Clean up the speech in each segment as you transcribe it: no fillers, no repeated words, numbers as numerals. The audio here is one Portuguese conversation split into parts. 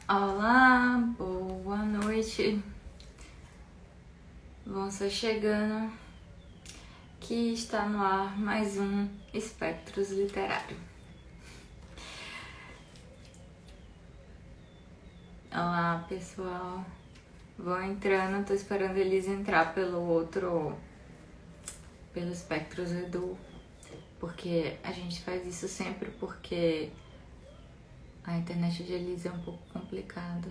Olá, boa noite. Vão só chegando que está no ar mais um Espectros Literário. Olá, pessoal. Vão entrando, tô esperando eles entrar pelo Espectros Edu, porque a gente faz isso sempre porque a internet de eles é um pouco complicada.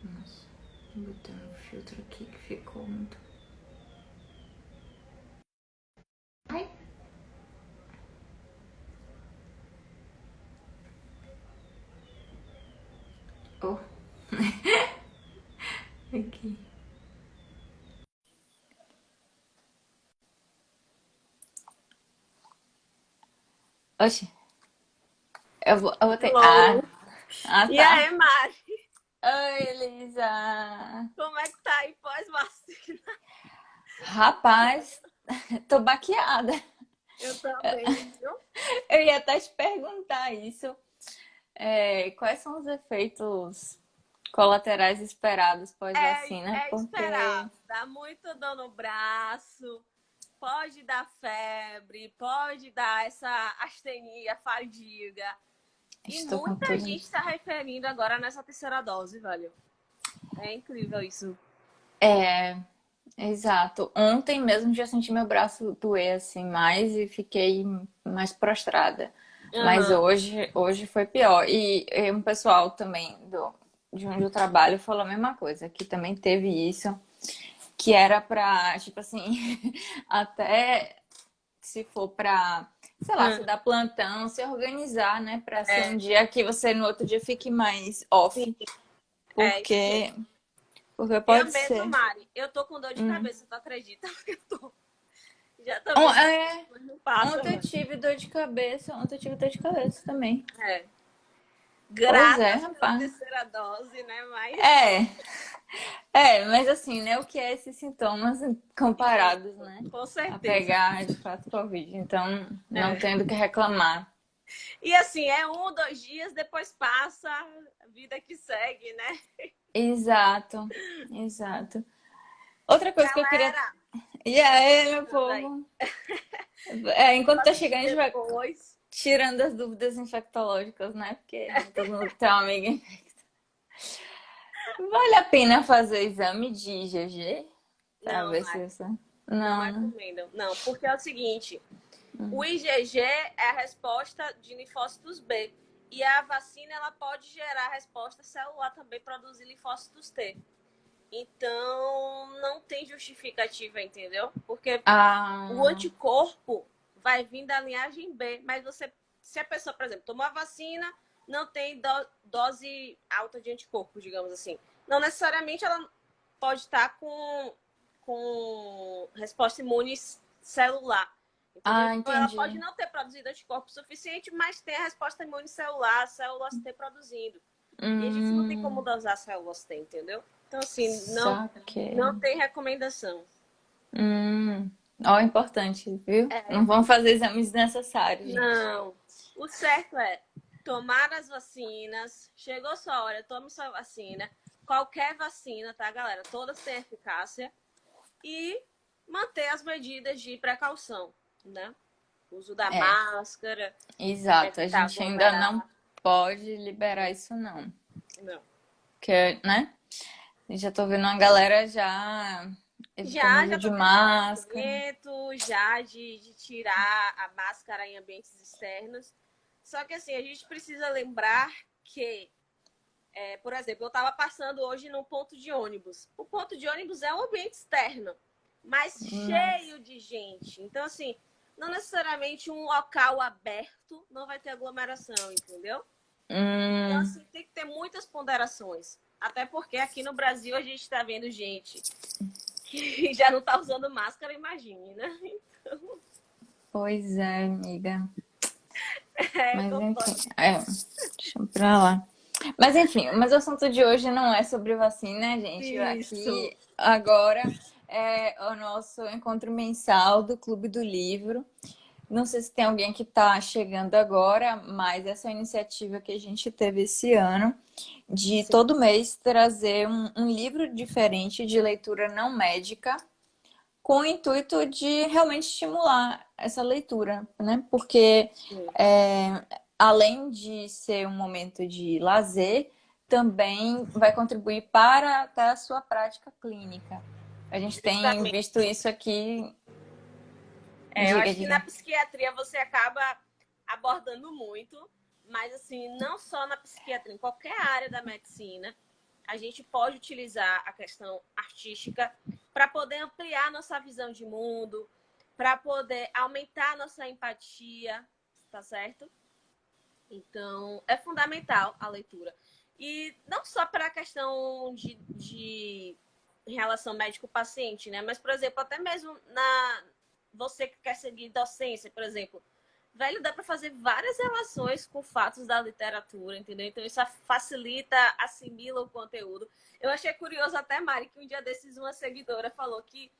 Nossa, botei um filtro aqui que ficou muito... Ai. Oh. Aqui. Oxi. Eu vou ter... Hello. E Tá. aí, Mari? Oi, Elisa. Como é que tá aí pós-vacina? Rapaz, tô baqueada. Eu também, viu? Eu ia até te perguntar isso. Quais são os efeitos colaterais esperados pós-vacina? É Porque esperado. Dá muita dor no braço, pode dar febre, pode dar essa astenia, fadiga. E estou com muita tudo. gente está referindo agora nessa terceira dose, velho. É incrível isso. É, exato. Ontem mesmo já senti meu braço doer assim mais e fiquei mais prostrada. Mas Aham. hoje foi pior. E um pessoal também de onde eu trabalho falou a mesma coisa, que também teve isso, que era pra, tipo assim, até se for pra, sei lá, se Hum. dar plantão, se organizar, né, pra ser um É, dia que você no outro dia fique mais sim, off, é isso mesmo. porque, porque Eu pode mesmo, ser. Mari, eu tô com dor de Hum. cabeça, tu acredita? Já tomei um, É, mas não passa, ontem eu velho. tive dor de cabeça, ontem eu tive dor de cabeça também. É. Pois é, Gratas pela rapaz. terceira dose, né? Mas É, mas assim, né, o que é esses sintomas comparados, isso, né, com a certeza. pegar de fato Covid, então não É. tendo que reclamar. E assim, é 1, 2 dias, depois passa, a vida que segue, né? Exato, exato. Outra coisa que eu queria... Galera, E já tá aí, meu chegando aí. povo? Enquanto tá chegando, a gente vai Depois. tirando as dúvidas infectológicas, né? Porque todo mundo tem uma amiga. Vale a pena fazer o exame de IgG? Pra Não, ver se Mari, você... não Não, né? recomendo. Não, porque é o seguinte: o IgG é a resposta de linfócitos B. E a vacina ela pode gerar resposta celular também, produzir linfócitos T. Então, não tem justificativa, entendeu? Porque o Ah, anticorpo vai vir da linhagem B, mas se a pessoa, por exemplo, tomou a vacina, não tem dose alta de anticorpo, digamos assim. Não necessariamente ela pode estar com resposta imune celular, entendeu? Então, ela pode entendi. não ter produzido anticorpo suficiente, mas tem a resposta imune celular, células T produzindo. E a gente não tem como Hum, dosar células T, entendeu? Então, assim, não saquei. tem recomendação. Hum, ó, importante, viu? Não vão fazer exames desnecessários, gente. Não. O certo é tomar as vacinas. Chegou sua hora, tome sua vacina. Qualquer vacina, tá, galera? Todas têm eficácia. E manter as medidas de precaução, né? Uso da É, máscara, exato. A evitar gente ainda não aglomerar. pode liberar isso, não. Não. Que, né? Já tô vendo uma galera já evitando o uso Já de tô tendo máscara. conhecimento, já de tirar a máscara em ambientes externos. Só que assim, a gente precisa lembrar que por exemplo, eu estava passando hoje num ponto de ônibus. O ponto de ônibus é um ambiente externo, mas Nossa. cheio de gente. Então, assim, não necessariamente um local aberto não vai ter aglomeração, entendeu? Então, Hum, assim, tem que ter muitas ponderações. Até porque aqui no Brasil a gente está vendo gente que já não está usando máscara, imagine, né? Então, pois é, amiga. é Mas enfim, complexo. deixa eu pra lá. Mas o assunto de hoje não é sobre vacina, gente. Isso. Aqui agora é o nosso encontro mensal do Clube do Livro. Não sei se tem alguém que está chegando agora, mas essa é a iniciativa que a gente teve esse ano de Sim. todo mês trazer um livro diferente de leitura não médica, com o intuito de realmente estimular essa leitura, né? Porque é, além de ser um momento de lazer, também vai contribuir para até a sua prática clínica. A gente tem Justamente. visto isso aqui. Eu Diga, acho que na diga. psiquiatria você acaba abordando muito, mas assim, não só na psiquiatria, em qualquer área da medicina, a gente pode utilizar a questão artística para poder ampliar nossa visão de mundo, para poder aumentar nossa empatia, tá certo? Então, é fundamental a leitura. E não só para a questão de relação médico-paciente, né? Mas, por exemplo, até mesmo na você que quer seguir docência, por exemplo, velho, dá para fazer várias relações com fatos da literatura, entendeu? Então isso facilita, assimila o conteúdo. Eu achei curioso até, Mari, que um dia desses uma seguidora falou que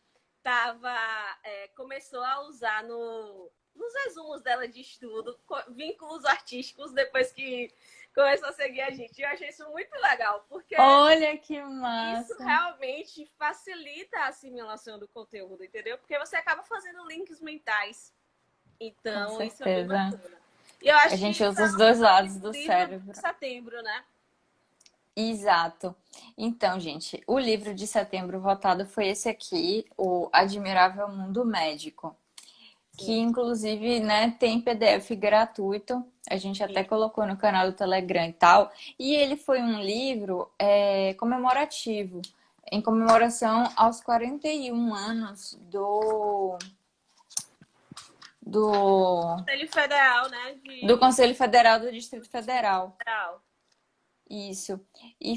começou a usar nos resumos dela de estudo vínculos artísticos depois que começou a seguir a gente. Eu achei isso muito legal, porque Olha que isso massa! realmente facilita a assimilação do conteúdo, entendeu? Porque você acaba fazendo links mentais. Com Então, isso é bem certeza. bacana. E eu A acho que gente isso usa é os dois lançado lados esse do livro em cérebro. setembro, né? Exato. Então, gente, o livro de setembro votado foi esse aqui, O Admirável Mundo Médico, que Sim, inclusive, né, tem PDF gratuito. A gente até sim. colocou no canal do Telegram e tal. E ele foi um livro comemorativo, em comemoração aos 41 anos do, Conselho Federal, né? do De Conselho Federal do Distrito Federal. Federal. Isso. E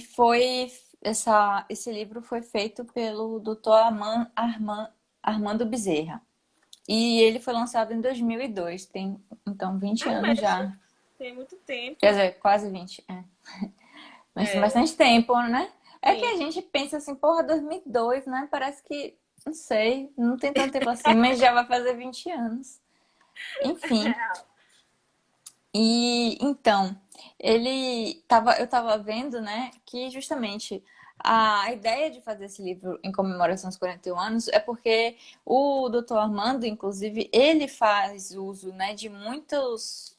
esse livro foi feito pelo Dr. Armando Bezerra. E ele foi lançado em 2002, tem então 20 É anos mesmo. já. Tem muito Quer tempo. dizer, quase 20. É. Mas tem É, bastante tempo, né? É que sim. a gente pensa assim, porra, 2002, né? Parece que, não sei, não tem tanto tempo assim, mas já vai fazer 20 anos. Enfim. E então, eu estava vendo, né, que justamente a ideia de fazer esse livro em comemoração aos 41 anos é porque o Dr. Armando, inclusive, ele faz uso, né, de muitos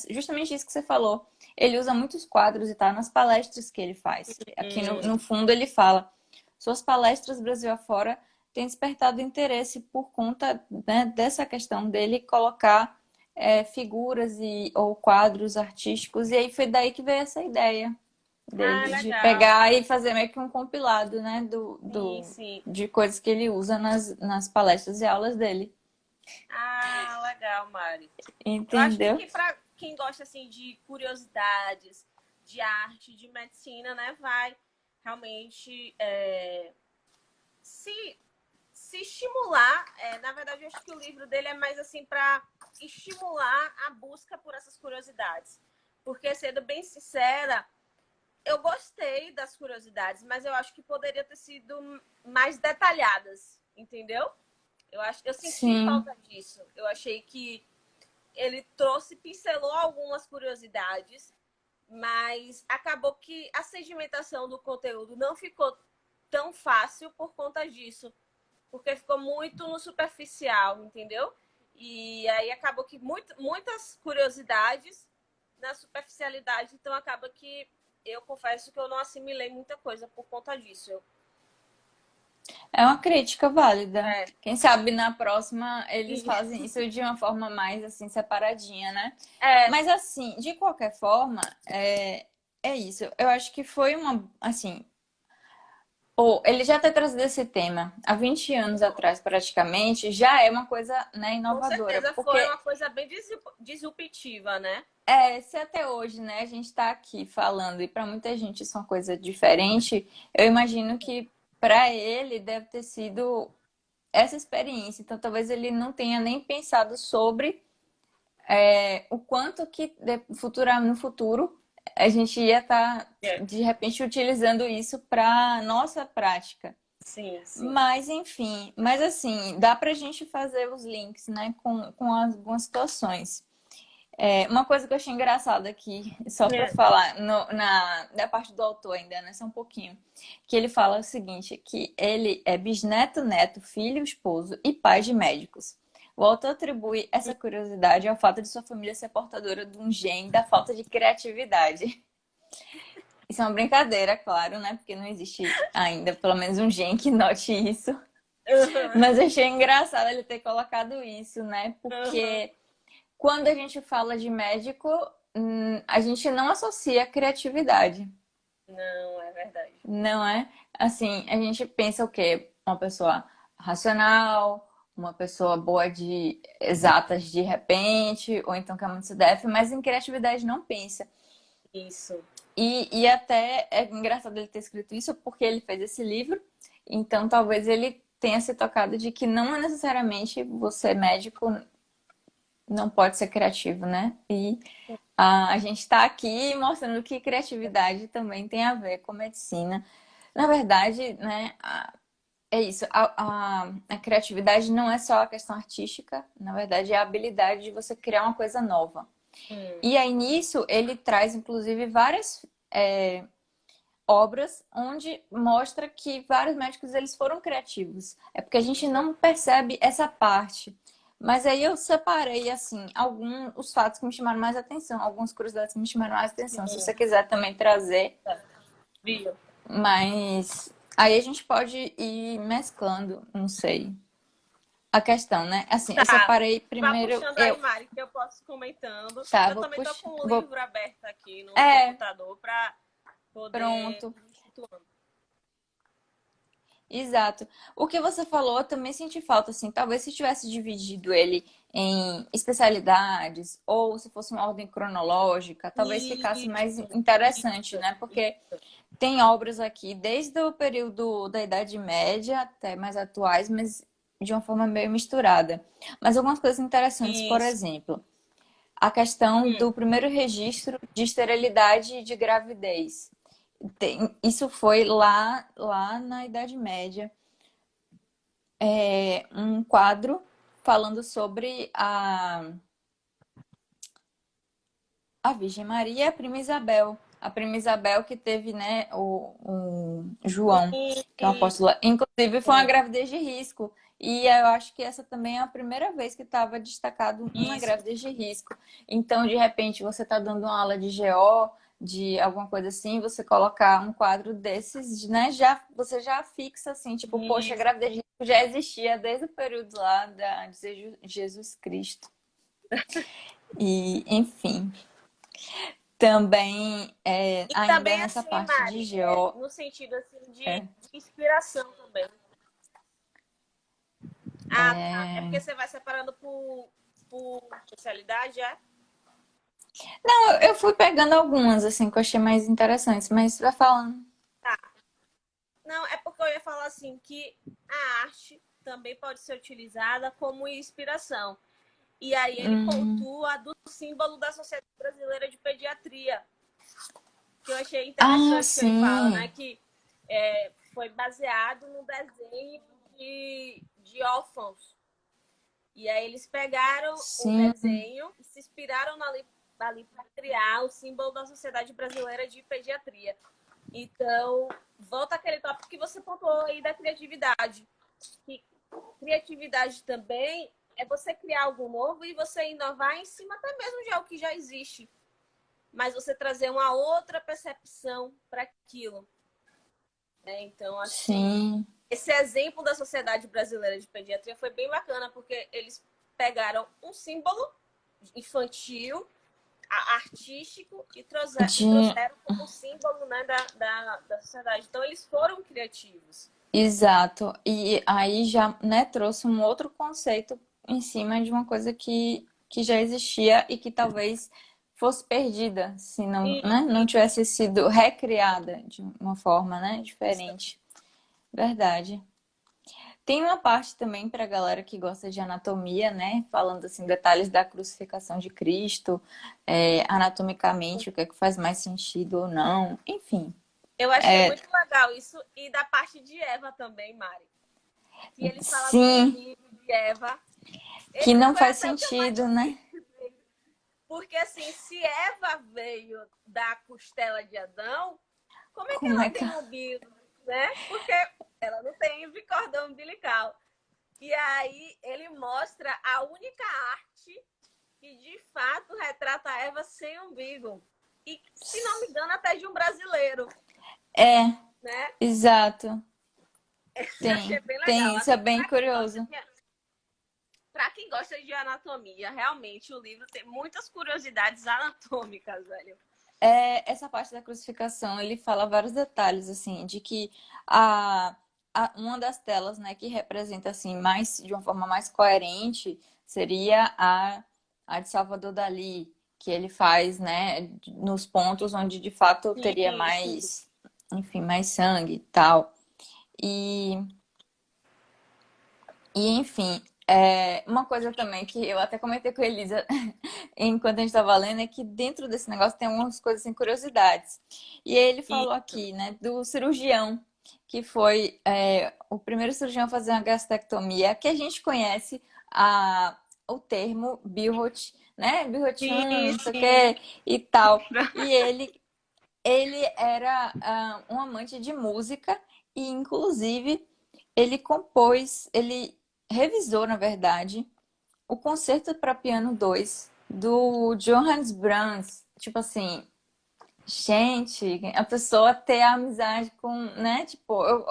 justamente isso que você falou. Ele usa muitos quadros e tal nas palestras que ele faz. Aqui no fundo ele fala: suas palestras Brasil afora têm despertado interesse por conta, né, dessa questão dele colocar figuras ou quadros artísticos, e aí foi daí que veio essa ideia Ah, dele de legal. pegar e fazer meio que um compilado, né, Sim, sim. de coisas que ele usa nas palestras e aulas dele. Ah, legal, Mari. Eu acho Entendeu? que para quem gosta assim de curiosidades, de arte, de medicina, né, vai realmente se se estimular. Na verdade, eu acho que o livro dele é mais assim para estimular a busca por essas curiosidades. Porque, sendo bem sincera, eu gostei das curiosidades, mas eu acho que poderia ter sido mais detalhadas, entendeu? Eu senti Sim. falta disso. Eu achei que ele trouxe, pincelou algumas curiosidades, mas acabou que a sedimentação do conteúdo não ficou tão fácil por conta disso, porque ficou muito no superficial, entendeu? E aí acabou que muitas curiosidades na superficialidade, então acaba que eu confesso que eu não assimilei muita coisa por conta disso. É uma crítica válida. É, Quem sabe na próxima eles e, fazem isso de uma forma mais assim separadinha, né? é, Mas assim, de qualquer forma, é isso. Eu acho que foi uma, assim, ou ele já ter trazido esse tema há 20 anos atrás, praticamente, já é uma coisa, né, com inovadora. certeza foi Porque uma coisa bem disruptiva, né? se até hoje, né, a gente está aqui falando e para muita gente isso é uma coisa diferente, eu imagino que para ele deve ter sido essa experiência. Então, talvez ele não tenha nem pensado sobre o quanto que no futuro a gente ia estar, É. de repente, utilizando isso para nossa prática. Sim, sim. Mas, enfim, mas assim, dá pra gente fazer os links, né, com algumas situações. Uma coisa que eu achei engraçada aqui, só pra É. falar, da parte do autor ainda, né, só um pouquinho, que ele fala o seguinte, que ele é bisneto, neto, filho, esposo e pai de médicos. O autor atribui essa curiosidade ao fato de sua família ser portadora de um gene da falta de criatividade. Isso é uma brincadeira, claro, né? Porque não existe ainda, pelo menos, um gene que note isso. Aham, Mas eu achei engraçado ele ter colocado isso, né? aham. Porque quando a gente fala de médico, a gente não associa criatividade, Não, é verdade. não é? Assim, a gente pensa o quê? Uma pessoa racional, uma pessoa boa de exatas de repente, ou então que é muito CDF, mas em criatividade não pensa. Isso. E até é engraçado ele ter escrito isso porque ele fez esse livro, então talvez ele tenha se tocado de que não é necessariamente você médico não pode ser criativo, né? E a gente está aqui mostrando que criatividade também tem a ver com medicina. Na verdade, né, é isso. A criatividade não é só a questão artística, na verdade, é a habilidade de você criar uma coisa nova. Hum. E aí nisso ele traz, inclusive, várias obras onde mostra que vários médicos eles foram criativos. É porque a gente não percebe essa parte. Mas aí eu separei, assim, alguns os fatos que me chamaram mais atenção, algumas curiosidades que me chamaram mais atenção. Se você Sim. quiser também trazer, Tá. Viu? mas aí a gente pode ir mesclando, não sei, a questão, né? Assim, eu Tá. separei Vá primeiro, puxando aí, Mari, que eu posso ir comentando. tá, Eu também tô com o vou, livro aberto aqui no é, computador para poder pronto. ir situando. Exato. O que você falou, eu também senti falta, assim, talvez se tivesse dividido ele em especialidades ou se fosse uma ordem cronológica, talvez ficasse mais Isso, interessante, isso, né? Porque isso. tem obras aqui desde o período da Idade Média até mais atuais, mas de uma forma meio misturada. Mas algumas coisas interessantes, por Isso. exemplo, a questão Hum. do primeiro registro de esterilidade e de gravidez. Isso foi lá na Idade Média. Um quadro falando sobre a Virgem Maria e a Prima Isabel. A Prima Isabel que teve, né, o João, que é o apóstolo. Isso. Inclusive, foi uma gravidez de risco. E eu acho que essa também é a primeira vez que estava destacado uma Isso. gravidez de risco. Então, de repente, você está dando uma aula de GO, de alguma coisa assim, você colocar um quadro desses, né? Você já fixa assim, tipo, poxa, a Isso. gravidez de risco já existia desde o período lá de Jesus Cristo. E, enfim. Também, E ainda também nessa assim, parte de Mari, geo, no sentido assim é, de inspiração também. Ah, tá. É é... porque você vai separando por especialidade, é? Não, eu fui pegando algumas, assim, que eu achei mais interessantes, mas vai falando. Tá. Não, é porque eu ia falar assim que a arte também pode ser utilizada como inspiração. E aí ele Hum. pontua do símbolo da Sociedade Brasileira de Pediatria, que eu achei Ah, interessante que ele fala, né? sim, Que foi baseado no desenho de órfãos. E aí eles pegaram o sim, desenho e se inspiraram ali para criar o símbolo da Sociedade Brasileira de Pediatria. Então, volta aquele tópico que você pontuou aí da criatividade. Que criatividade também é você criar algo novo e você inovar em cima até mesmo de algo que já existe. Mas você trazer uma outra percepção para aquilo. Então, acho que sim. esse exemplo da Sociedade Brasileira de Pediatria foi bem bacana, porque eles pegaram um símbolo infantil, artístico, e De... trouxeram como símbolo, né, da sociedade. Então, eles foram criativos. Exato. E aí já, né, trouxe um outro conceito em cima de uma coisa que já existia e que talvez fosse perdida se não, E né, não tivesse sido recriada de uma forma, né, isso. diferente. Verdade. Tem uma parte também para a galera que gosta de anatomia, né? Falando assim, detalhes da crucificação de Cristo, anatomicamente, o que é que faz mais sentido ou não, enfim. Eu achei muito legal legal isso. E da parte de Eva também, Mari. Que ele fala Sim, do livro de Eva. que Esse não foi faz até o que eu mais sentido, né? Porque, assim, se Eva veio da costela de Adão, como é que Como ela é que. tem um umbigo, né? Porque ela não tem cordão umbilical. E aí ele mostra a única arte que, de fato, retrata a Eva sem umbigo. E, se não me engano, até de um brasileiro, É, né? exato. Eu achei Tem. bem legal. Tem, isso é Assim, bem curioso. para quem gosta de anatomia, realmente o livro tem muitas curiosidades anatômicas, velho. Essa parte da crucificação, ele fala vários detalhes, assim, de que uma das telas, né, que representa, assim, mais, de uma forma mais coerente, seria a de Salvador Dalí, que ele faz, né, nos pontos onde, de fato, teria Sim, sim. mais, enfim, mais sangue e tal. E enfim, uma coisa também que eu até comentei com a Elisa enquanto a gente estava lendo é que dentro desse negócio tem algumas coisas assim, curiosidades. E ele falou Isso. aqui, né, do cirurgião, que foi o primeiro cirurgião a fazer uma gastrectomia, que a gente conhece o termo Birhot, né? Birhot Sim, 1, não sei o sim. que e tal. E ele era um amante de música e, inclusive, ele revisou, na verdade, o Concerto para Piano 2 do Johannes Brahms. Tipo assim, gente, a pessoa ter amizade com, né? Tipo, eu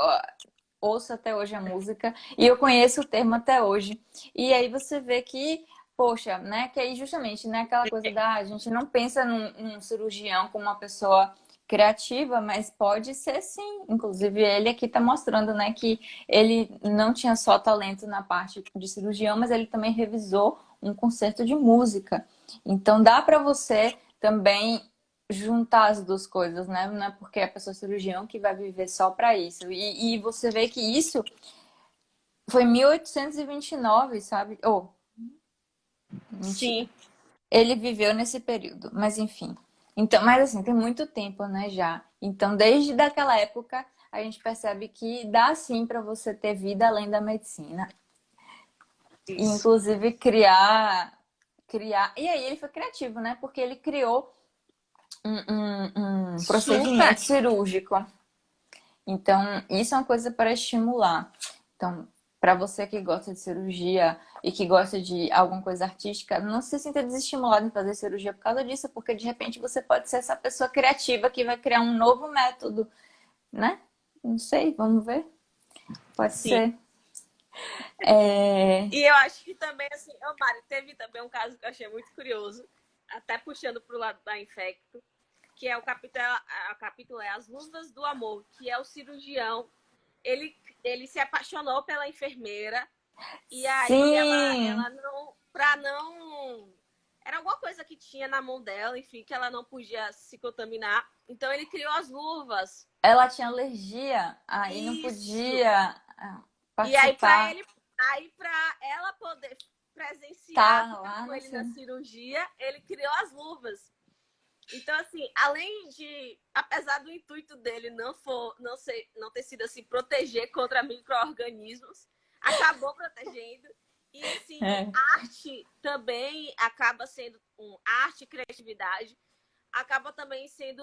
ouço até hoje a música e eu conheço o termo até hoje. E aí você vê que, poxa, né? Que aí justamente, né? Aquela coisa a gente não pensa num cirurgião como uma pessoa criativa, mas pode ser sim. Inclusive ele aqui está mostrando, né, que ele não tinha só talento na parte de cirurgião, mas ele também revisou um concerto de música. Então dá para você também juntar as duas coisas, né? Não é porque a pessoa é cirurgião que vai viver só para isso. E você vê que isso foi 1829, sabe? Mentira. Sim. Ele viveu nesse período, mas enfim. Então, mas assim, tem muito tempo, né, já. Então, desde daquela época, a gente percebe que dá sim para você ter vida além da medicina. E, Isso. inclusive, criar. E aí ele foi criativo, né? Porque ele criou um Super. procedimento cirúrgico. Então, isso é uma coisa para estimular. Então, para você que gosta de cirurgia e que gosta de alguma coisa artística, não se sinta desestimulado em fazer cirurgia por causa disso, porque de repente você pode ser essa pessoa criativa que vai criar um novo método, né? Não sei, vamos ver. Pode Sim. ser. É... E eu acho que também, assim, ô Mari, teve também um caso que eu achei muito curioso, até puxando pro lado da infecto, que é o capítulo é As Luvas do Amor, que é o cirurgião. Ele se apaixonou pela enfermeira e aí Sim! ela não, pra não, era alguma coisa que tinha na mão dela, enfim, que ela não podia se contaminar. Então ele criou as luvas. Ela tinha alergia, aí não Isso. podia E aí participar, para ela poder presenciar, tá ficar lá com no ele na filme. cirurgia, ele criou as luvas. Então, assim, além de, apesar do intuito dele não ter sido assim, proteger contra micro-organismos, acabou protegendo. E assim, É, arte também acaba sendo arte e criatividade, acaba também sendo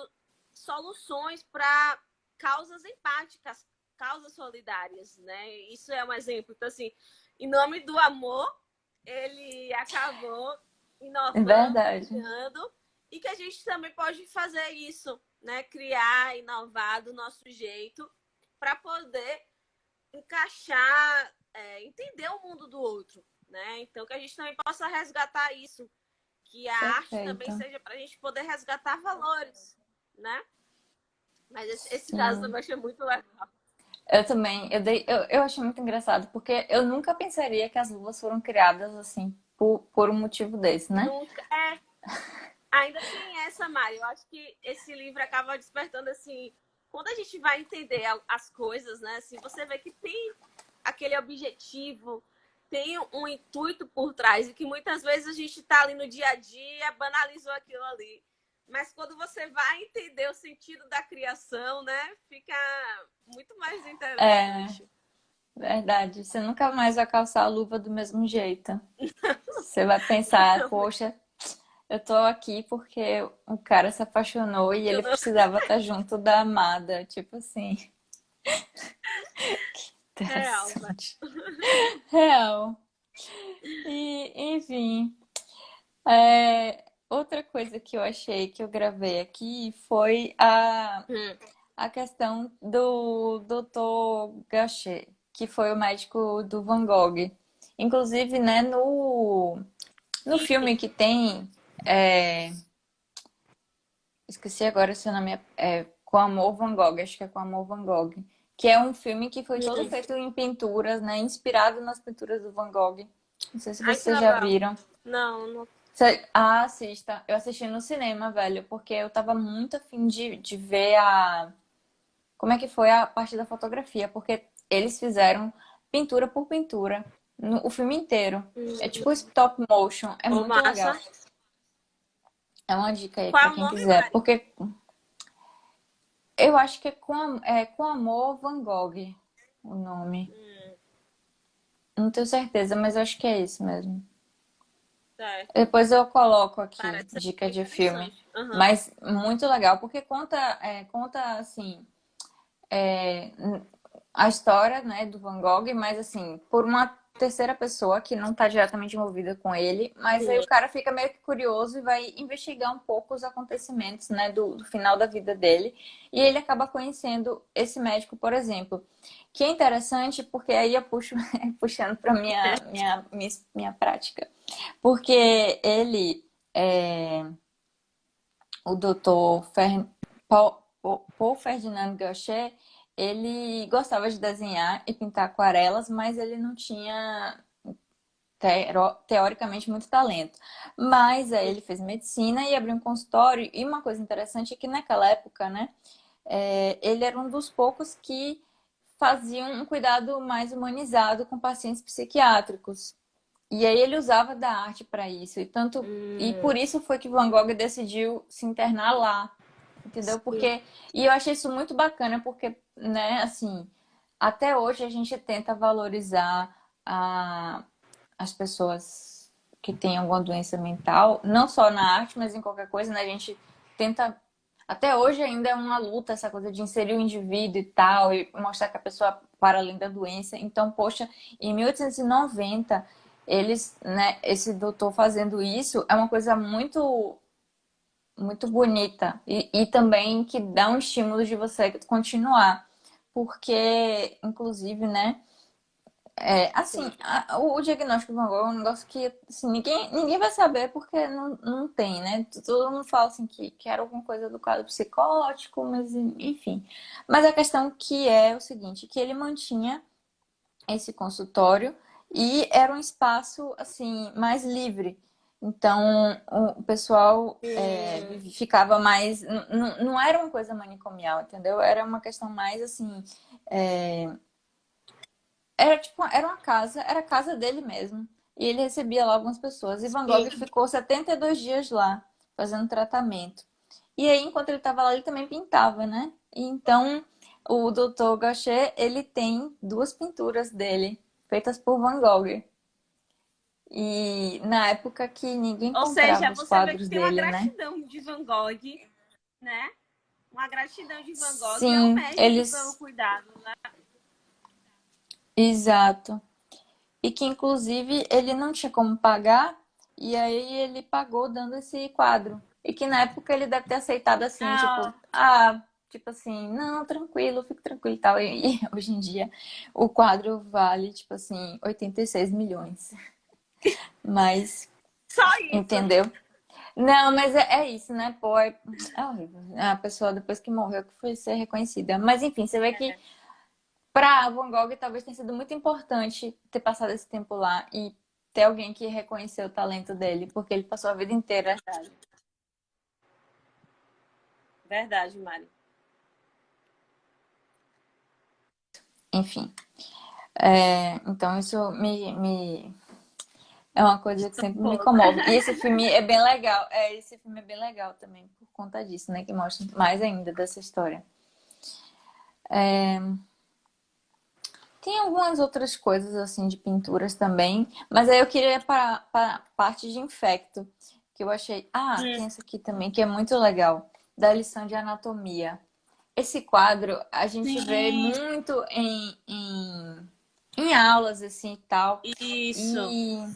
soluções para causas empáticas, causas solidárias, né? Isso é um exemplo. Então, assim, em nome do amor, ele acabou é inovando, verdade. criando, e que a gente também pode fazer isso, né? Criar, inovar do nosso jeito para poder encaixar, entender o mundo do outro, né? Então que a gente também possa resgatar isso, que a arte também Perfeito. seja para a gente poder resgatar valores, né? Mas esse caso Sim. também achei muito legal. Eu também, eu achei muito engraçado, porque eu nunca pensaria que as luvas foram criadas assim, por um motivo desse, né? Nunca. Ainda tem essa, Mari. Eu acho que esse livro acaba despertando assim. Quando a gente vai entender as coisas, né? Assim, você vê que tem aquele objetivo, tem um intuito por trás, e que muitas vezes a gente está ali no dia a dia, banalizou aquilo ali, Mas quando você vai entender o sentido da criação, né? Fica muito mais É, interessante. verdade. Você nunca mais vai calçar a luva do mesmo jeito. Você vai pensar, poxa, eu tô aqui porque o cara se apaixonou e ele Eu não... precisava estar junto da amada. Tipo assim, Real, velho. interessante. Real. E, enfim, outra coisa que eu achei que eu gravei aqui foi Hum. a questão do Dr. Gachet, que foi o médico do Van Gogh. Inclusive, né, no filme que tem, é, esqueci agora se o nome é Com Amor Van Gogh, acho que é Com Amor Van Gogh, que é um filme que foi todo Hum. feito em pinturas, né, inspirado nas pinturas do Van Gogh. Não sei se Ai, que vocês já legal. viram. Não, não. Assista. Eu assisti no cinema, velho, porque eu tava muito afim de ver como é que foi a parte da fotografia, porque eles fizeram pintura por pintura, o filme inteiro. É Hum. tipo stop motion, é Ô, muito massa. legal. É uma dica aí Qual pra é o quem nome, quiser, Mari? porque eu acho que é com Amor Van Gogh o nome. Hum, Não tenho certeza, mas eu acho que é isso mesmo. certo. Depois eu coloco aqui Parece ser dica bem de filme. interessante. Aham. Mas muito legal, porque conta assim, é, a história, né, do Van Gogh, mas assim, por uma terceira pessoa que não está diretamente envolvida com ele, mas aí Sim. o cara fica meio que curioso e vai investigar um pouco os acontecimentos, né, do final da vida dele, e ele acaba conhecendo esse médico, por exemplo, que é interessante porque aí eu puxo puxando para minha prática, porque ele o doutor Paul Ferdinand Gaucher, ele gostava de desenhar e pintar aquarelas, mas ele não tinha teoricamente muito talento. Mas aí ele fez medicina e abriu um consultório. E uma coisa interessante é que naquela época, né, ele era um dos poucos que faziam um cuidado mais humanizado com pacientes psiquiátricos. E aí ele usava da arte para isso. E Hum, por isso foi que Van Gogh decidiu se internar lá, entendeu? sim. E eu achei isso muito bacana porque, né, assim, até hoje a gente tenta valorizar a, as pessoas que têm alguma doença mental, não só na arte, mas em qualquer coisa, né? A gente tenta até hoje ainda é uma luta essa coisa de inserir o indivíduo e tal, e mostrar que a pessoa para além da doença. Então, poxa, em 1890 eles, né, esse doutor fazendo isso é uma coisa muito bonita e também que dá um estímulo de você continuar, porque inclusive, né, assim, Sim. o diagnóstico do Van Gogh é um negócio que assim, ninguém vai saber porque não tem, né? Todo mundo fala assim que era alguma coisa do quadro psicótico, mas enfim. Mas a questão que é o seguinte, que ele mantinha esse consultório e era um espaço assim mais livre. Então o pessoal Hum, ficava mais, não era uma coisa manicomial, entendeu? Era uma questão mais assim, é, era tipo, era uma casa, era a casa dele mesmo. E ele recebia lá algumas pessoas. E Van Gogh sim. ficou 72 dias lá, fazendo tratamento. E aí, enquanto ele estava lá, ele também pintava, né? E então, o Dr. Gachet, ele tem duas pinturas dele, feitas por Van Gogh. E na época que ninguém Ou seja, comprava os você vê que quadros tem uma dele, né? gratidão de Van Gogh, né? Uma gratidão de Van Gogh ao Sim, médico pelo eles... cuidado, né? Exato. E que, inclusive, ele não tinha como pagar, e aí ele pagou dando esse quadro. E que na época ele deve ter aceitado assim, tipo, Ah, tipo assim, não, tranquilo, fico tranquilo e tal. E hoje em dia o quadro vale, tipo assim, 86 milhões. Mas, só isso. entendeu? Não, mas é isso, né? Pô, é horrível. A pessoa depois que morreu que foi ser reconhecida. Mas enfim, você vê que para Van Gogh talvez tenha sido muito importante ter passado esse tempo lá e ter alguém que reconheceu o talento dele, porque ele passou a vida inteira. Verdade, verdade, Mari. Enfim. Então isso É uma coisa que sempre me comove. E esse filme é bem legal. Esse filme é bem legal também, por conta disso, né? Que mostra mais ainda dessa história. Tem algumas outras coisas, assim, de pinturas também. Mas aí eu queria ir para a parte de infecto, que eu achei... Ah, tem essa aqui também, que é muito legal. Da lição de anatomia. Esse quadro a gente vê Sim, muito em aulas, assim, e tal. isso. E,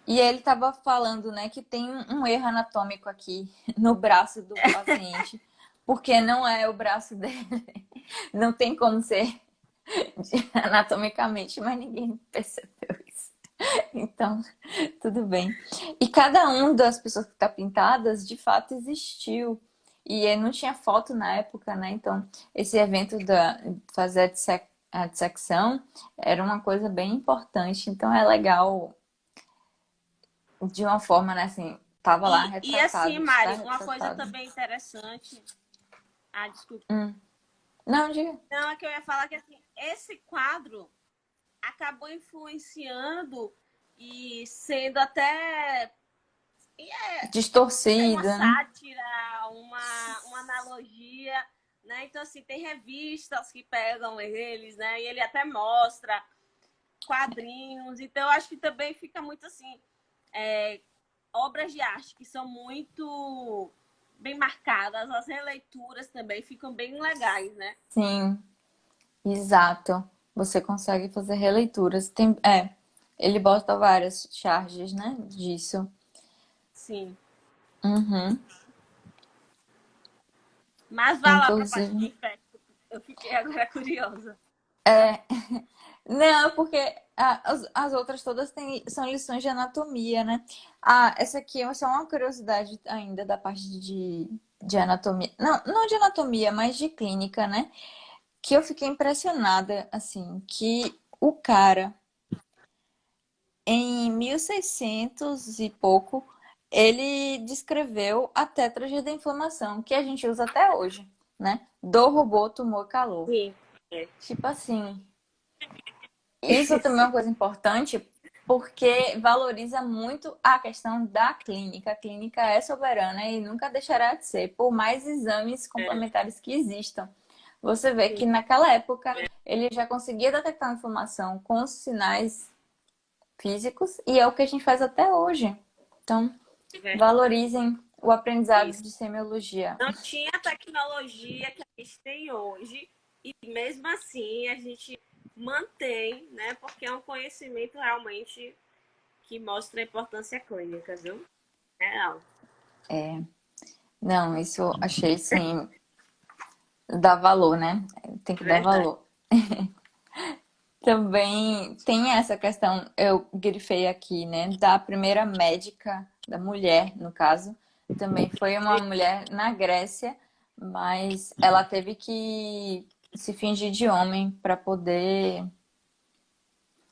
e ele estava falando, né, que tem um erro anatômico aqui no braço do paciente, porque não é o braço dele. Não tem como ser anatomicamente, mas ninguém percebeu isso. Então, tudo bem. E cada um das pessoas que está pintadas, de fato, existiu. E não tinha foto na época, né? Então, esse evento da fazer a dissecção era uma coisa bem importante. Então, é legal de uma forma, né? Assim, tava lá E assim, retratado, está Mari, uma coisa retratado. também interessante. Ah, desculpa. Hum. Não, diga. Não, é que eu ia falar que assim, esse quadro acabou influenciando e sendo até uma Distorcida, né? sátira, uma analogia, né? Então, assim, tem revistas que pegam eles, né? E ele até mostra quadrinhos. Então, eu acho que também fica muito assim, obras de arte que são muito bem marcadas, as releituras também ficam bem legais, né? Sim, exato. Você consegue fazer releituras. Ele bota várias charges, né? Disso. Sim. Uhum. Mas vá lá para a parte de Influsive. infecto. Eu fiquei agora curiosa. Não, porque as outras todas são lições de anatomia, né? Essa aqui é só uma curiosidade ainda da parte de anatomia. Não, não de anatomia, mas de clínica, né? Que eu fiquei impressionada, assim, que o cara, em 1600 e pouco, ele descreveu a tétrade da inflamação, que a gente usa até hoje, né? Dor, rubor, tumor, calor. Sim. Tipo assim, isso também é uma coisa importante porque valoriza muito a questão da clínica. A clínica é soberana e nunca deixará de ser, por mais exames complementares que existam. Você vê que naquela época ele já conseguia detectar a inflamação com os sinais físicos e é o que a gente faz até hoje. Então, valorizem o aprendizado Isso. de semiologia. Não tinha a tecnologia que a gente tem hoje e mesmo assim a gente mantém, né? Porque é um conhecimento realmente que mostra a importância clínica, viu? Real. Não, isso eu achei sim, dá valor, né? Tem que dar Verdade. valor. Também tem essa questão, eu grifei aqui, né, da primeira médica, da mulher, no caso. Também foi uma mulher na Grécia, mas ela teve que se fingir de homem para poder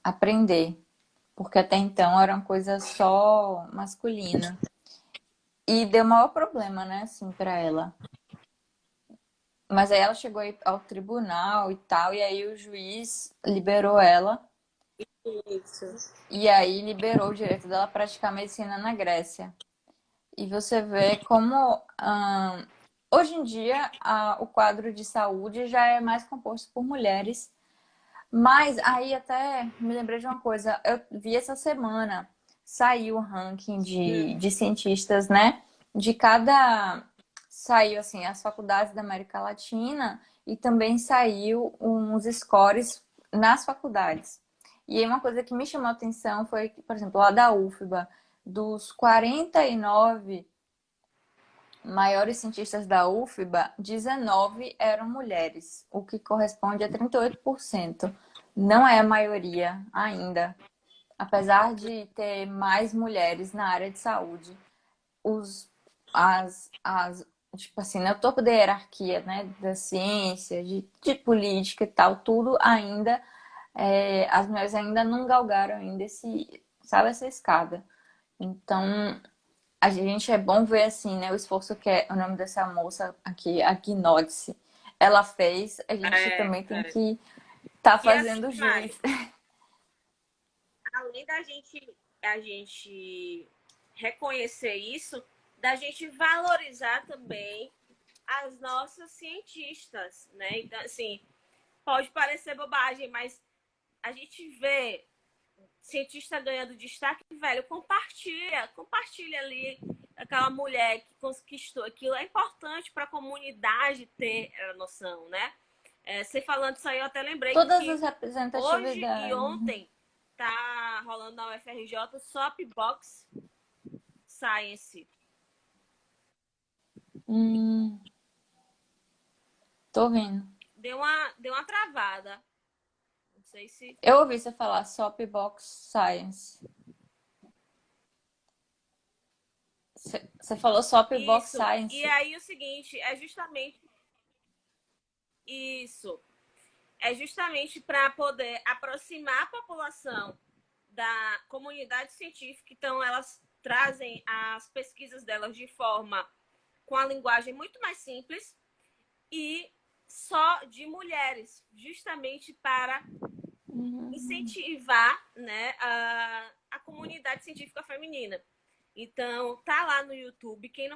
aprender, porque até então era uma coisa só masculina. E deu maior problema, né, assim, para ela. Mas aí ela chegou ao tribunal e tal, e aí o juiz liberou ela. Isso. E aí liberou o direito dela praticar medicina na Grécia. E você vê como hoje em dia o quadro de saúde já é mais composto por mulheres. Mas aí até me lembrei de uma coisa, eu vi essa semana, saiu o ranking de cientistas, né? De cada. Saiu assim, as faculdades da América Latina e também saiu uns scores nas faculdades. E aí uma coisa que me chamou a atenção foi que, por exemplo, lá da UFBA, dos 49 maiores cientistas da UFBA, 19 eram mulheres, o que corresponde a 38%. Não é a maioria ainda. Apesar de ter mais mulheres na área de saúde, os, tipo assim, no topo da hierarquia, né, da ciência, de política e tal, tudo ainda, as mulheres ainda não galgaram ainda sabe, essa escada. Então, a gente é bom ver assim, né, o esforço que o nome dessa moça aqui, a Gnodice, ela fez, a gente também tem É. que estar E assim, fazendo Mari, juiz. além da gente. a gente reconhecer isso, da gente valorizar também as nossas cientistas, né? Então, assim, pode parecer bobagem, mas a gente vê cientista ganhando destaque, velho, compartilha ali aquela mulher que conquistou aquilo. É importante para a comunidade ter a noção, né? Você falando isso aí, eu até lembrei Todas que as hoje e representatividades. ontem tá rolando na UFRJ Sopbox Science. Hum, tô vendo. Deu uma travada. Não sei se. Eu ouvi você falar Sopbox Science. Você falou Sopbox Isso. E Science. aí o seguinte, é justamente isso. É justamente para poder aproximar a população da comunidade científica. Então, elas trazem as pesquisas delas de forma com a linguagem muito mais simples e só de mulheres, justamente para incentivar, né, a comunidade científica feminina. Então, tá lá no YouTube. Quem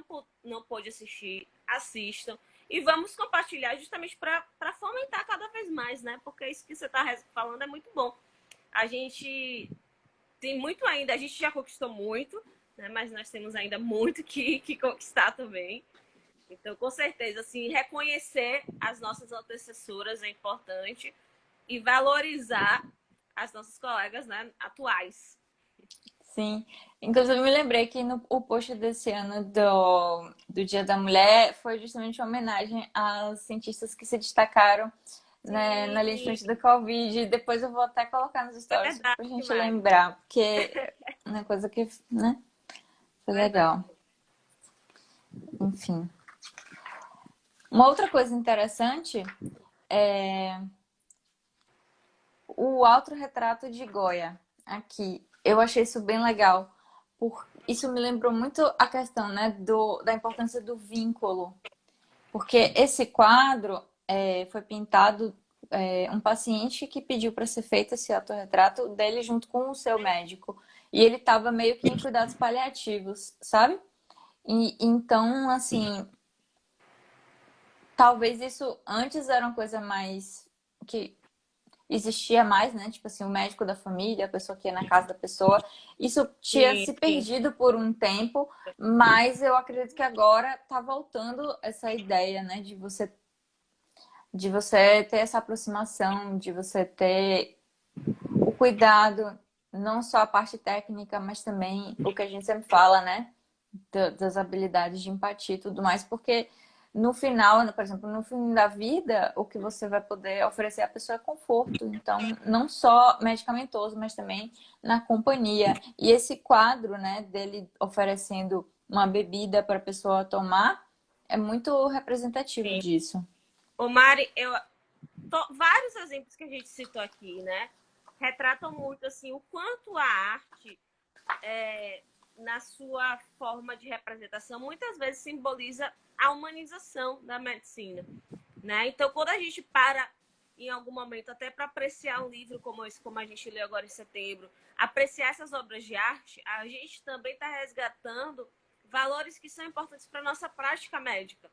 não pôde assistir, assistam. E vamos compartilhar justamente para fomentar cada vez mais, né? Porque isso que você está falando é muito bom. A gente tem muito ainda, a gente já conquistou muito, né? Mas nós temos ainda muito que conquistar também. Então, com certeza, assim, reconhecer as nossas antecessoras é importante e valorizar as nossas colegas, né, atuais. Sim. Inclusive, eu me lembrei que o post desse ano do Dia da Mulher foi justamente uma homenagem às cientistas que se destacaram, né, na linha de Sim, frente do Covid. Depois eu vou até colocar nos é stories verdade, pra gente Mari. lembrar, porque é uma coisa que, né, foi Verdade. legal. Enfim. Uma outra coisa interessante é o autorretrato de Goya aqui. Eu achei isso bem legal. Isso me lembrou muito a questão, né, da importância do vínculo. Porque esse quadro foi pintado um paciente que pediu para ser feito esse autorretrato dele junto com o seu médico. E ele estava meio que em cuidados paliativos, sabe? E então, assim, talvez isso antes era uma coisa mais que existia mais, né? Tipo assim, o médico da família, a pessoa que ia na casa da pessoa. Isso tinha Sim, se sim. perdido por um tempo, mas eu acredito que agora tá voltando essa ideia, né? De você ter essa aproximação, de você ter o cuidado, não só a parte técnica, mas também o que a gente sempre fala, né? Das habilidades de empatia e tudo mais, porque no final, por exemplo, no fim da vida, o que você vai poder oferecer à pessoa é conforto. Então, não só medicamentoso, mas também na companhia. E esse quadro, né, dele oferecendo uma bebida para a pessoa tomar, é muito representativo Sim. disso. Ô, Mari, vários exemplos que a gente citou aqui, né? Retratam muito assim o quanto a arte, na sua forma de representação, muitas vezes simboliza a humanização da medicina, né? Então, quando a gente para em algum momento até para apreciar um livro como esse, como a gente leu agora em setembro, apreciar essas obras de arte, a gente também está resgatando valores que são importantes para a nossa prática médica.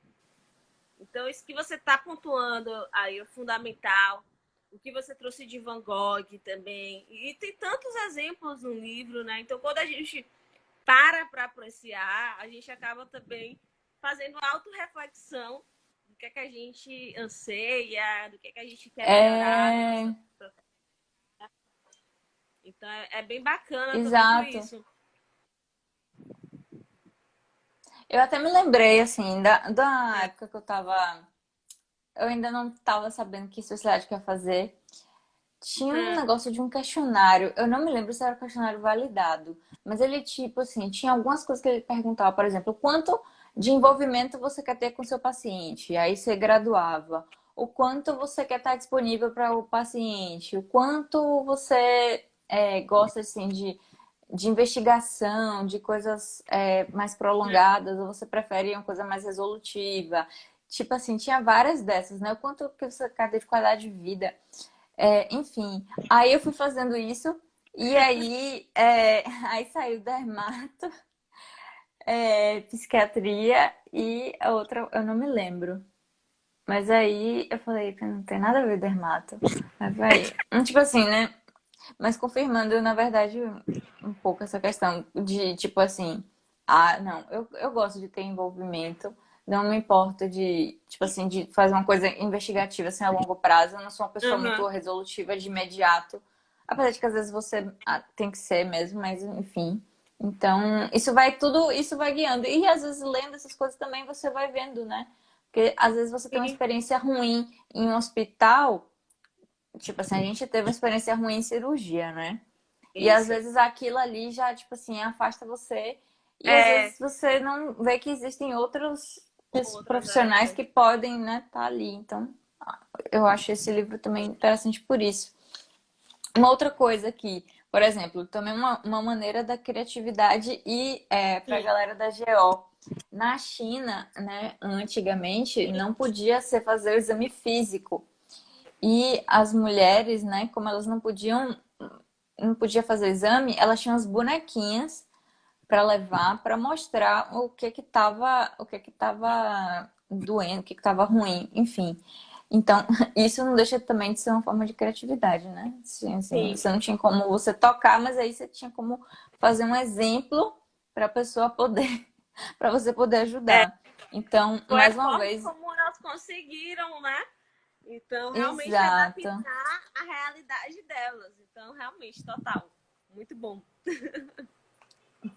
Então, isso que você está pontuando aí é fundamental. O que você trouxe de Van Gogh também. E tem tantos exemplos no livro, né? Então, quando a gente para apreciar, a gente acaba também fazendo autorreflexão do que é que a gente anseia, do que é que a gente quer melhorar na É, nossa. Então, é bem bacana também por exato. isso. Eu até me lembrei, assim, da época que eu ainda não estava sabendo que especialidade que eu ia fazer. Tinha um Hum, negócio de um questionário. Eu não me lembro se era um questionário validado, mas ele, tipo assim, tinha algumas coisas que ele perguntava, por exemplo, quanto de envolvimento você quer ter com o seu paciente? E aí você graduava. O quanto você quer estar disponível para o paciente? O quanto você gosta, assim, de investigação, de coisas mais prolongadas, ou você prefere uma coisa mais resolutiva? Tipo assim, tinha várias dessas, né? O quanto que você quer ter de qualidade de vida. Enfim, aí eu fui fazendo isso E aí, aí saiu dermato, psiquiatria e a outra eu não me lembro. Mas aí eu falei, não tem nada a ver dermato. Aí vai. Tipo assim, né? Mas confirmando, na verdade, um pouco essa questão de, tipo assim, não, eu gosto de ter envolvimento, não me importo de, tipo assim, de fazer uma coisa investigativa assim a longo prazo. Eu não sou uma pessoa muito Aham. resolutiva de imediato, apesar de que às vezes você tem que ser mesmo, mas enfim. Então, isso vai tudo, isso vai guiando. E às vezes lendo essas coisas também você vai vendo, né? Porque às vezes você tem uma Sim, experiência ruim em um hospital, tipo assim, a gente teve uma experiência ruim em cirurgia, né? E às isso. vezes aquilo ali já, tipo assim, afasta você. E às É, vezes você não vê que existem outros outras, profissionais que podem, né, estar ali. Então, eu acho esse livro também interessante por isso. Uma outra coisa aqui, por exemplo, também uma maneira da criatividade e para a sim, galera da GO. Na China, né, antigamente, não podia ser fazer o exame físico. E as mulheres, né, como elas não podia fazer exame, elas tinham as bonequinhas para levar, para mostrar o que que tava doendo, o que que tava ruim, enfim. Então, isso não deixa também de ser uma forma de criatividade, né? Assim, sim. você não tinha como você tocar, mas aí você tinha como fazer um exemplo para a pessoa poder, para você poder É, ajudar. Então, foi a mais uma forma vez, como elas conseguiram, né? Então, realmente exato. adaptar a realidade delas. Então, realmente, total. Muito bom.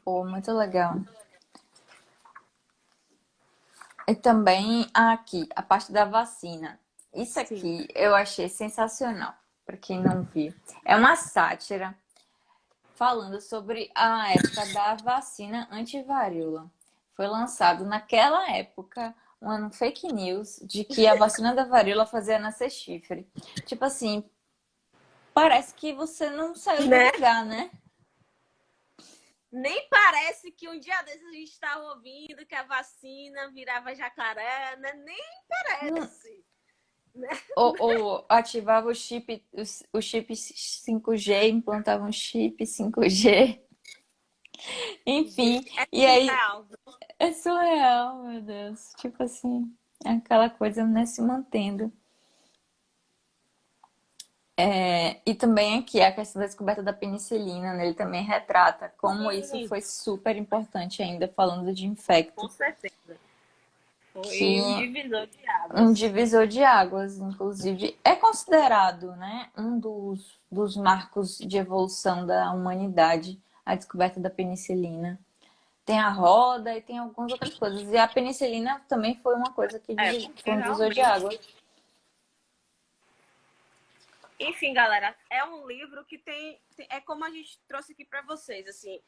Pô, muito legal. E também aqui, a parte da vacina. Isso Sim. aqui eu achei sensacional, para quem não viu. É uma sátira falando sobre a época da vacina antivaríola. Foi lançado naquela época um fake news de que a vacina da varíola fazia nascer chifre. Tipo assim, parece que você não saiu do Né? lugar, né? Nem parece que um dia desses a gente estava ouvindo que a vacina virava jacaré, né? Nem Não- parece. Né? ou ativava o chip 5G, implantava um chip 5G. Enfim, Gente, é e aí surreal. é surreal, meu Deus. Tipo assim, aquela coisa, né, se mantendo. E também aqui a questão da descoberta da penicilina, né, ele também retrata como isso Sim, foi super importante ainda falando de infecto, com certeza. Foi um que divisor de um águas. divisor de águas, inclusive, é considerado, né, um dos marcos de evolução da humanidade, a descoberta da penicilina. Tem a roda e tem algumas outras coisas. E a penicilina também foi uma coisa que É, porque foi um divisor de realmente. água. Enfim, galera, é um livro que é como a gente trouxe aqui para vocês, assim.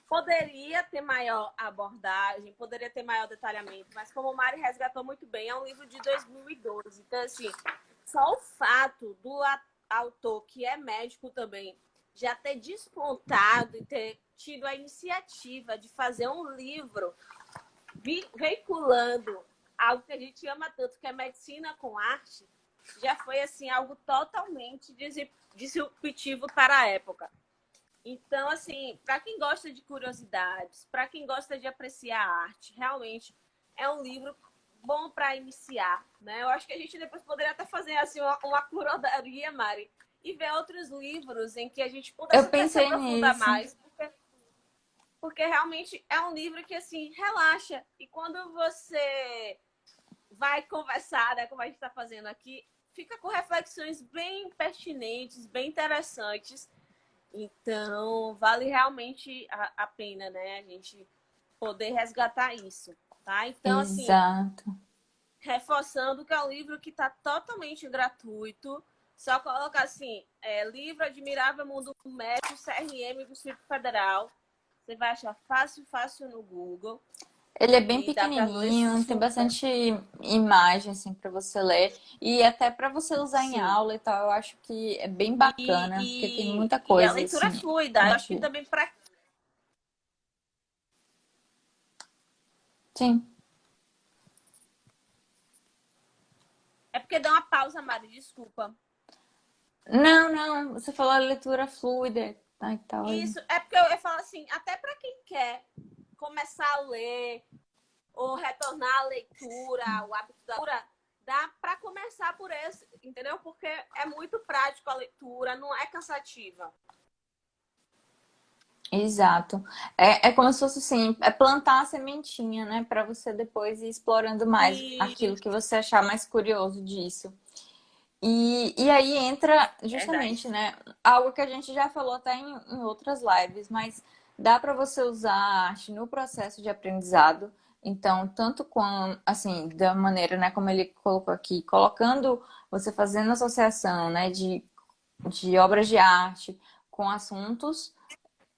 Poderia ter maior abordagem, poderia ter maior detalhamento, mas como o Mari resgatou muito bem, é um livro de 2012. Então, assim, só o fato do autor, que é médico também, já ter despontado e ter tido a iniciativa de fazer um livro veiculando algo que a gente ama tanto, que é medicina com arte, já foi assim algo totalmente disruptivo para a época. Então, assim, para quem gosta de curiosidades, para quem gosta de apreciar a arte, realmente é um livro bom para iniciar, né? Eu acho que a gente depois poderia até fazer assim uma curadoria, Mari, e ver outros livros em que a gente pudesse Eu até se pensei aprofundar nisso. mais, porque realmente é um livro que assim relaxa. E quando você vai conversar, né, como a gente está fazendo aqui, fica com reflexões bem pertinentes, bem interessantes. Então, vale realmente a pena, né, a gente poder resgatar isso, tá? Então, assim, Exato. reforçando que é um livro que está totalmente gratuito, só coloca assim, livro Admirável Mundo Médico, CRM do Distrito Federal. Você vai achar fácil, fácil no Google. Ele é bem E dá para ler pequenininho, tem super. bastante imagem assim para você ler e até para você usar em Sim. aula e tal. Eu acho que é bem E, bacana, porque tem muita e a coisa leitura é assim. fluida. Eu acho que também para. Sim. É porque dá uma pausa, Mari, desculpa. Não, não, você falou a leitura fluida. Ai, tá ótimo. Isso, é porque eu falo assim, até para quem quer começar a ler ou retornar à leitura, o hábito da leitura, dá para começar por esse, entendeu? Porque é muito prático a leitura, não é cansativa. Exato. É como se fosse assim, é plantar a sementinha, né? Para você depois ir explorando mais aquilo E que você achar mais curioso disso. E aí entra verdade. justamente, né? Algo que a gente já falou até em outras lives, mas dá para você usar a arte no processo de aprendizado. Então, tanto com, assim, da maneira, né, como ele colocou aqui, colocando, você fazendo associação, né, de obras de arte com assuntos.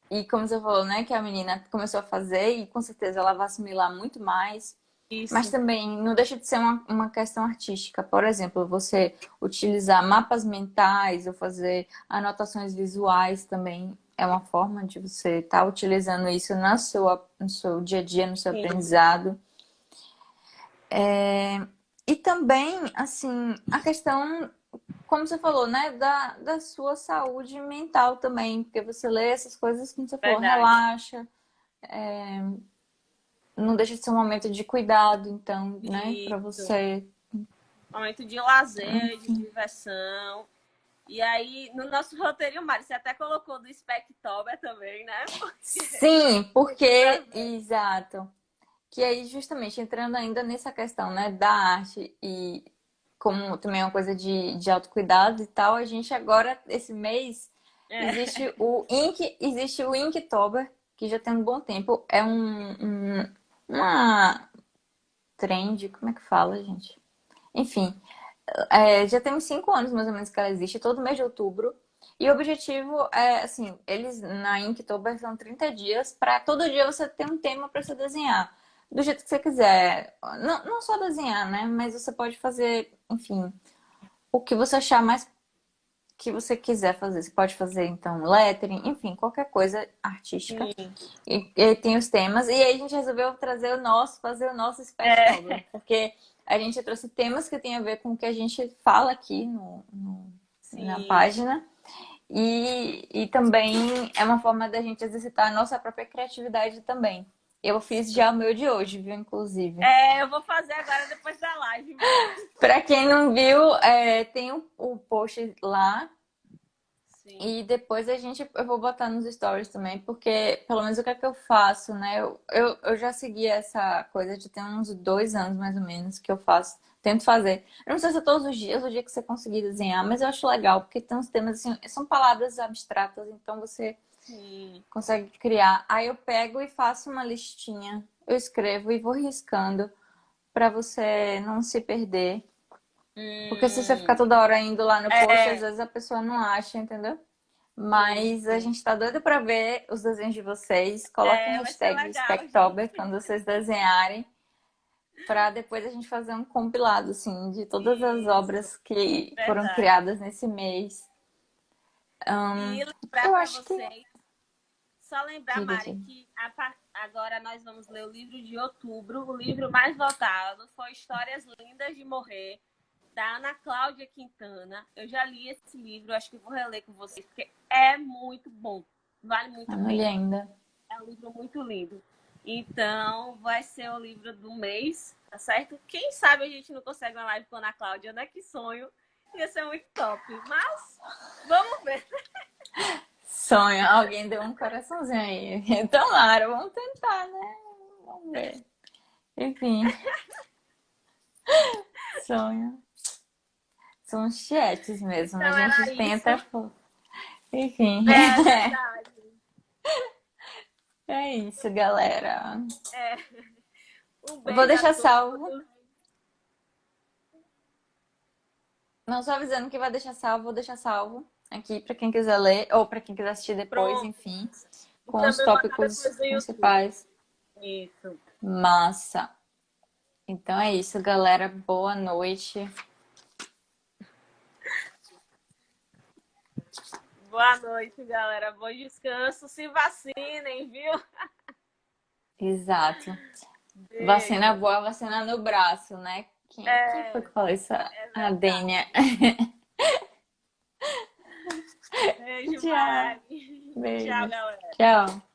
E como você falou, né, que a menina começou a fazer e com certeza ela vai assimilar muito mais. Mas Isso. também não deixa de ser uma questão artística. Por exemplo, você utilizar mapas mentais ou fazer anotações visuais também é uma forma de você estar utilizando isso no seu dia a dia, no seu Sim. aprendizado. E também, assim, a questão, como você falou, né, da sua saúde mental também, porque você lê essas coisas, como você falou, Verdade. relaxa, não deixa de ser um momento de cuidado, então, né, para Isso. você. Momento de lazer, de diversão. E aí, no nosso roteirinho, Mário, você até colocou do Spectober também, né? Sim, Cultura porque, Z. exato. Que aí, justamente, entrando ainda nessa questão, né, da arte e como também é uma coisa de autocuidado e tal, a gente agora, esse mês, É. existe o Inktober, que já tem um bom tempo. É uma trend, como é que fala, gente? Enfim, já tem uns 5 anos mais ou menos que ela existe, todo mês de outubro. E o objetivo é, assim, eles na Inktober são 30 dias, para todo dia você ter um tema para você desenhar. Do jeito que você quiser. Não só desenhar, né? Mas você pode fazer, enfim, o que você achar mais que você quiser fazer. Você pode fazer, então, lettering, enfim, qualquer coisa artística. Sim. E aí tem os temas. E aí a gente resolveu trazer fazer o nosso Spectober. É. Porque a gente trouxe temas que tem a ver com o que a gente fala aqui na Sim. página. E também é uma forma da gente exercitar a nossa própria criatividade também. Eu fiz já o meu de hoje, viu, inclusive. É, eu vou fazer agora depois da live mesmo. Para quem não viu, tem o post lá. Sim. E depois eu vou botar nos stories também, porque pelo menos o que é que eu faço, né? Eu já segui essa coisa de ter uns 2 anos mais ou menos que eu faço, tento fazer. Eu não sei se é todos os dias, o dia que você conseguir desenhar, mas eu acho legal, porque tem uns temas assim, são palavras abstratas, então você Sim. consegue criar. Aí eu pego e faço uma listinha, eu escrevo e vou riscando para você não se perder. Porque se você ficar Hum. toda hora indo lá no post, às É. vezes a pessoa não acha, entendeu? Sim, Mas a sim. gente tá doido pra ver os desenhos de vocês. Coloquem a É, vai ser hashtag legal, Spectober gente. quando vocês desenharem, pra depois a gente fazer um compilado, assim, de todas as Isso, obras que foram verdade. criadas nesse mês. E lembrar Eu para acho que. vocês, só lembrar, Diga, Mari, diga. que agora nós vamos ler o livro de outubro. O livro mais votado foi Histórias Lindas de Morrer, da Ana Cláudia Quintana. Eu já li esse livro, acho que vou reler com vocês, porque é muito bom. Vale muito Eu a não li pena. ainda. É um livro muito lindo. Então, vai ser o livro do mês, tá certo? Quem sabe a gente não consegue uma live com a Ana Cláudia, né? Que sonho. Ia ser muito top. Mas, vamos ver. Sonho. Alguém deu um coraçãozinho aí. Tomara, vamos tentar, né? Vamos ver. Enfim, sonho. São os tietes mesmo. A Então, gente era tenta. isso. Enfim. É verdade. É isso, galera. É. Um Vou beijo a deixar salvo. todos. Não só avisando que vai deixar salvo, vou deixar salvo aqui para quem quiser ler ou para quem quiser assistir depois, Pronto. enfim, E com os também botar tópicos depois no YouTube. principais. Isso. Massa. Então é isso, galera. Boa noite. Boa noite, galera. Bom descanso. Se vacinem, viu? Exato. Vacina Beijo. boa, vacina no braço, né? Quem foi É, que falou isso? é A Dênia. verdade. Beijo, Tchau. Mari. Beijo. Tchau, galera. Tchau.